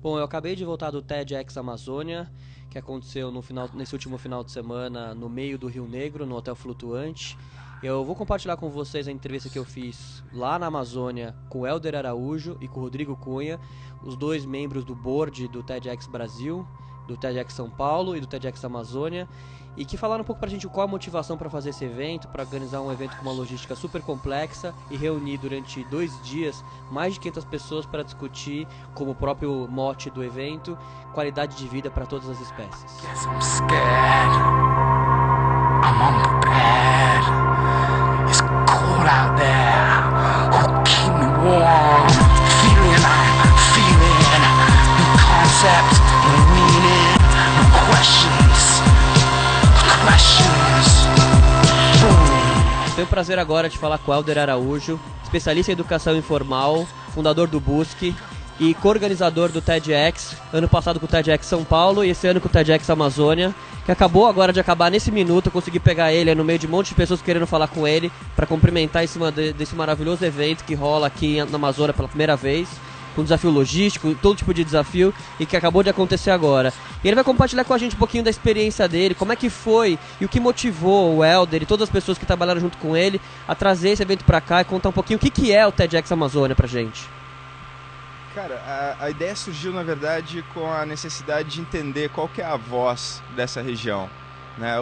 Bom, eu acabei de voltar do TEDx Amazônia, que aconteceu nesse último final de semana no meio do Rio Negro, no Hotel Flutuante. Eu vou compartilhar com vocês a entrevista que eu fiz lá na Amazônia com o Helder Araújo e com o Rodrigo Cunha, os dois membros do board do TEDx Brasil, do TEDx São Paulo e do TEDx Amazônia, e que falaram um pouco pra gente qual a motivação para fazer esse evento, para organizar um evento com uma logística super complexa e reunir durante 2 dias mais de 500 pessoas para discutir, como o próprio mote do evento, qualidade de vida para todas as espécies. Tenho o prazer agora de falar com o Helder Araújo, especialista em educação informal, fundador do Busque e co-organizador do TEDx, ano passado com o TEDx São Paulo e esse ano com o TEDx Amazônia, que acabou agora de acabar nesse minuto. Eu consegui pegar ele no meio de um monte de pessoas querendo falar com ele para cumprimentar em cima desse maravilhoso evento que rola aqui na Amazônia pela primeira vez, com desafio logístico, todo tipo de desafio, e que acabou de acontecer agora. E ele vai compartilhar com a gente um pouquinho da experiência dele, como é que foi e o que motivou o Helder e todas as pessoas que trabalharam junto com ele a trazer esse evento pra cá e contar um pouquinho o que é o TEDx Amazônia pra gente. Cara, a ideia surgiu, na verdade, com a necessidade de entender qual que é a voz dessa região.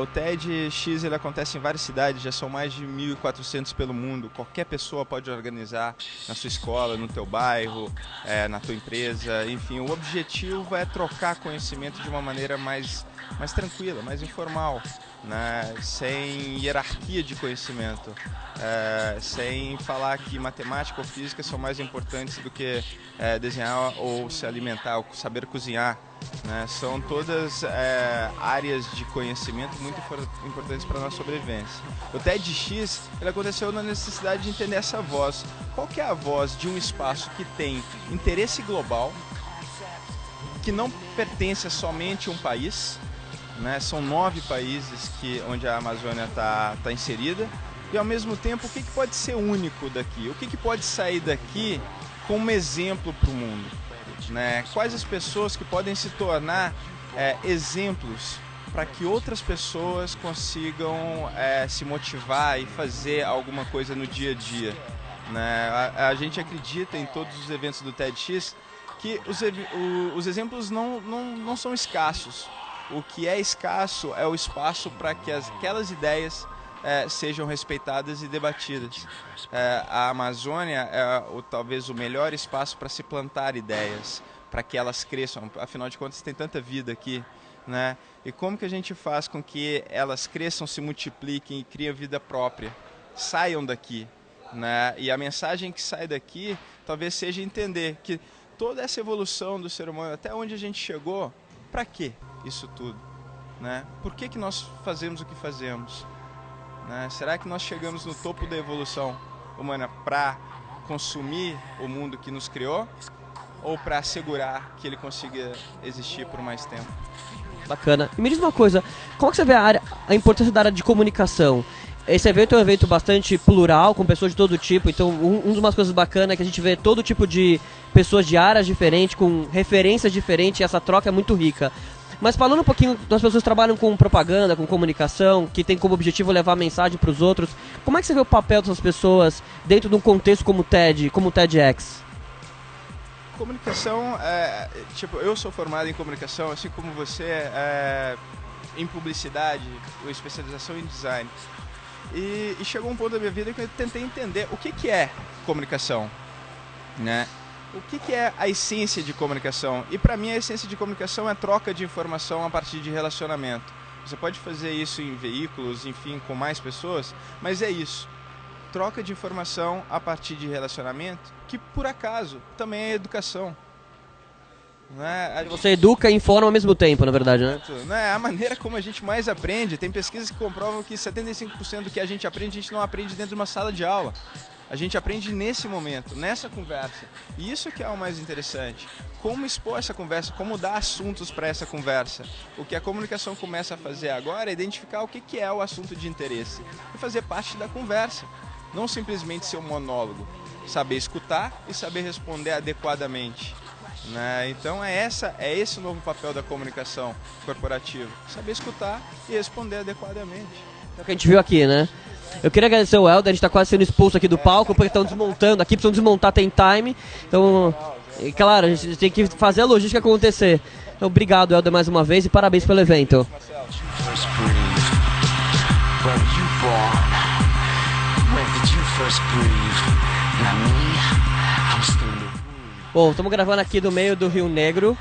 O TEDx ele acontece em várias cidades, já são mais de 1.400 pelo mundo. Qualquer pessoa pode organizar na sua escola, no teu bairro, na tua empresa, enfim. O objetivo é trocar conhecimento de uma maneira mais tranquila, mais informal, sem hierarquia de conhecimento, sem falar que matemática ou física são mais importantes do que desenhar ou se alimentar, ou saber cozinhar. São todas áreas de conhecimento muito importantes para a nossa sobrevivência. O TEDx ele aconteceu na necessidade de entender essa voz. Qual que é a voz de um espaço que tem interesse global, que não pertence a somente um país, São 9 países onde a Amazônia está inserida, e ao mesmo tempo o que pode ser único daqui? O que pode sair daqui como exemplo para o mundo? Quais as pessoas que podem se tornar exemplos para que outras pessoas consigam se motivar e fazer alguma coisa no dia a dia? A gente acredita em todos os eventos do TEDx que os exemplos não são escassos. O que é escasso é o espaço para que aquelas ideias sejam respeitadas e debatidas. A Amazônia é talvez o melhor espaço para se plantar ideias, para que elas cresçam. Afinal de contas, tem tanta vida aqui, E como que a gente faz com que elas cresçam, se multipliquem e criem vida própria? Saiam daqui, E a mensagem que sai daqui talvez seja entender que toda essa evolução do ser humano, até onde a gente chegou, para quê isso tudo? Por que nós fazemos o que fazemos? Será que nós chegamos no topo da evolução humana para consumir o mundo que nos criou ou para assegurar que ele consiga existir por mais tempo? Bacana. E me diz uma coisa, qual que você vê a importância da área de comunicação? Esse evento é um evento bastante plural, com pessoas de todo tipo, então uma das coisas bacanas é que a gente vê todo tipo de pessoas de áreas diferentes, com referências diferentes, e essa troca é muito rica. Mas falando um pouquinho das pessoas que trabalham com propaganda, com comunicação, que tem como objetivo levar a mensagem para os outros, como é que você vê o papel dessas pessoas dentro de um contexto como o TEDx? Comunicação, eu sou formado em comunicação, assim como você, em publicidade, ou especialização em design. E chegou um ponto da minha vida que eu tentei entender o que é comunicação, O que é a essência de comunicação? E para mim a essência de comunicação é troca de informação a partir de relacionamento. Você pode fazer isso em veículos, enfim, com mais pessoas, mas é isso. Troca de informação a partir de relacionamento, que por acaso também é educação. Você educa e informa ao mesmo tempo, na verdade, A maneira como a gente mais aprende, tem pesquisas que comprovam que 75% do que a gente aprende não aprende dentro de uma sala de aula. A gente aprende nesse momento, nessa conversa. E isso que é o mais interessante. Como expor essa conversa, como dar assuntos para essa conversa. O que a comunicação começa a fazer agora é identificar o que é o assunto de interesse e fazer parte da conversa. Não simplesmente ser um monólogo. Saber escutar e saber responder adequadamente. Né? Então é esse o novo papel da comunicação corporativa. Saber escutar e responder adequadamente. É o que a gente viu aqui, né? Eu queria agradecer o Helder, a gente está quase sendo expulso aqui do palco, porque estão desmontando aqui, precisam desmontar Tem Time. Então, claro, a gente tem que fazer a logística acontecer. Então, obrigado, Helder, mais uma vez e parabéns pelo evento. Bom, estamos gravando aqui do meio do Rio Negro.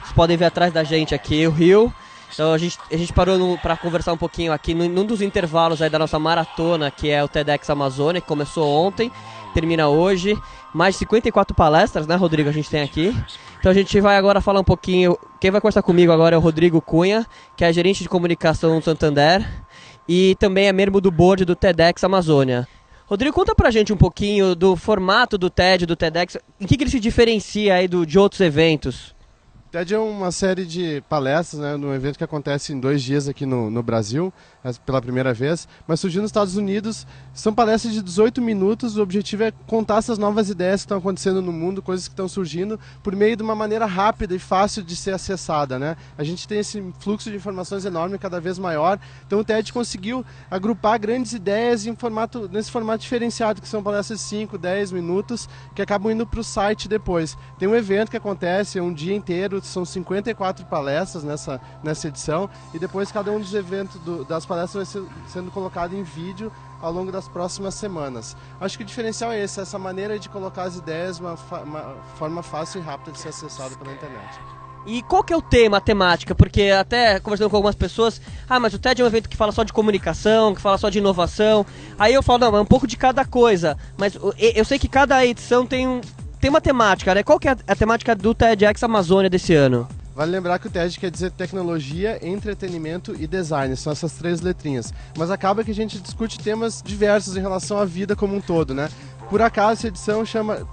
Vocês podem ver atrás da gente aqui o rio. Então a gente parou para conversar um pouquinho aqui num dos intervalos aí da nossa maratona, que é o TEDx Amazônia, que começou ontem, termina hoje. Mais de 54 palestras, né, Rodrigo, a gente tem aqui. Então a gente vai agora falar um pouquinho. Quem vai conversar comigo agora é o Rodrigo Cunha, que é gerente de comunicação do Santander e também é membro do board do TEDx Amazônia. Rodrigo, conta pra gente um pouquinho do formato do TED, do TEDx, em que ele se diferencia aí de outros eventos? O TED é uma série de palestras, né, num evento que acontece em 2 dias aqui no Brasil, pela primeira vez, mas surgiu nos Estados Unidos. São palestras de 18 minutos, o objetivo é contar essas novas ideias que estão acontecendo no mundo, coisas que estão surgindo, por meio de uma maneira rápida e fácil de ser acessada, né? A gente tem esse fluxo de informações enorme, cada vez maior, então o TED conseguiu agrupar grandes ideias nesse formato diferenciado, que são palestras de 5, 10 minutos, que acabam indo para o site depois. Tem um evento que acontece um dia inteiro, são 54 palestras nessa edição, e depois cada um dos eventos das palestras vai sendo colocado em vídeo ao longo das próximas semanas. Acho que o diferencial é esse, essa maneira de colocar as ideias de uma forma fácil e rápida de ser acessada pela internet. E qual que é o tema, a temática? Porque até conversando com algumas pessoas, mas o TED é um evento que fala só de comunicação, que fala só de inovação. Aí eu falo, não, é um pouco de cada coisa. Mas eu sei que cada edição tem uma temática, né? Qual que é a temática do TEDx Amazônia desse ano? Vale lembrar que o TED quer dizer tecnologia, entretenimento e design, são essas 3 letrinhas. Mas acaba que a gente discute temas diversos em relação à vida como um todo, né? Por acaso, essa edição chama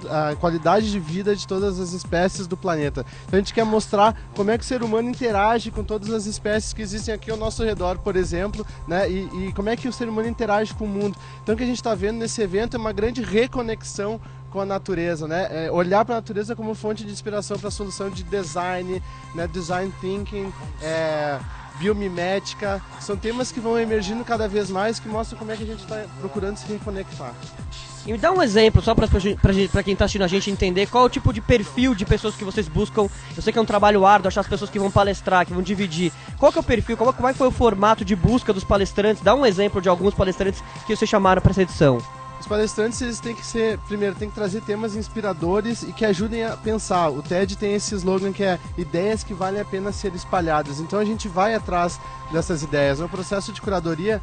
a qualidade de vida de todas as espécies do planeta. Então a gente quer mostrar como é que o ser humano interage com todas as espécies que existem aqui ao nosso redor, por exemplo, né? E como é que o ser humano interage com o mundo. Então o que a gente está vendo nesse evento é uma grande reconexão com a natureza, né? Olhar para a natureza como fonte de inspiração para a solução de design, né? Design thinking, biomimética, são temas que vão emergindo cada vez mais, que mostram como é que a gente está procurando se reconectar. E me dá um exemplo, só para quem está assistindo a gente entender, qual é o tipo de perfil de pessoas que vocês buscam. Eu sei que é um trabalho árduo achar as pessoas que vão palestrar, que vão dividir. Qual que é o perfil, como é que foi o formato de busca dos palestrantes? Dá um exemplo de alguns palestrantes que vocês chamaram para essa edição. Os palestrantes, eles têm que ser, primeiro, tem que trazer temas inspiradores e que ajudem a pensar. O TED tem esse slogan que é ideias que valem a pena ser espalhadas. Então a gente vai atrás dessas ideias. O processo de curadoria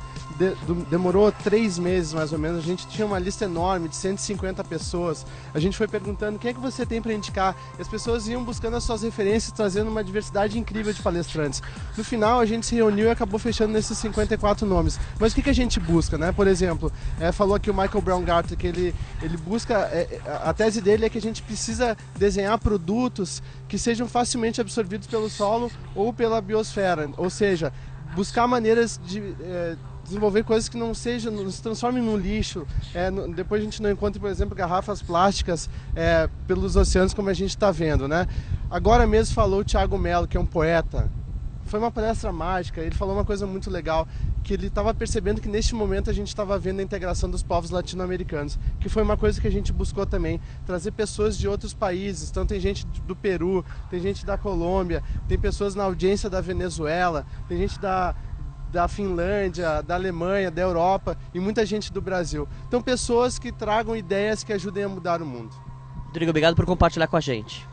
demorou 3 meses, mais ou menos. A gente tinha uma lista enorme de 150 pessoas. A gente foi perguntando quem é que você tem para indicar. E as pessoas iam buscando as suas referências, trazendo uma diversidade incrível de palestrantes. No final, a gente se reuniu e acabou fechando nesses 54 nomes. Mas o que a gente busca, né? Por exemplo, falou aqui o Michael Braungartner, que ele busca, a tese dele é que a gente precisa desenhar produtos que sejam facilmente absorvidos pelo solo ou pela biosfera, ou seja, buscar maneiras de desenvolver coisas que não se transformem no lixo. Depois a gente não encontra, por exemplo, garrafas plásticas pelos oceanos, como a gente está vendo, né? Agora mesmo falou o Thiago Mello, que é um poeta. Foi uma palestra mágica, ele falou uma coisa muito legal, que ele estava percebendo que neste momento a gente estava vendo a integração dos povos latino-americanos, que foi uma coisa que a gente buscou também, trazer pessoas de outros países. Então tem gente do Peru, tem gente da Colômbia, tem pessoas na audiência da Venezuela, tem gente da Finlândia, da Alemanha, da Europa e muita gente do Brasil. Então pessoas que tragam ideias que ajudem a mudar o mundo. Rodrigo, obrigado por compartilhar com a gente.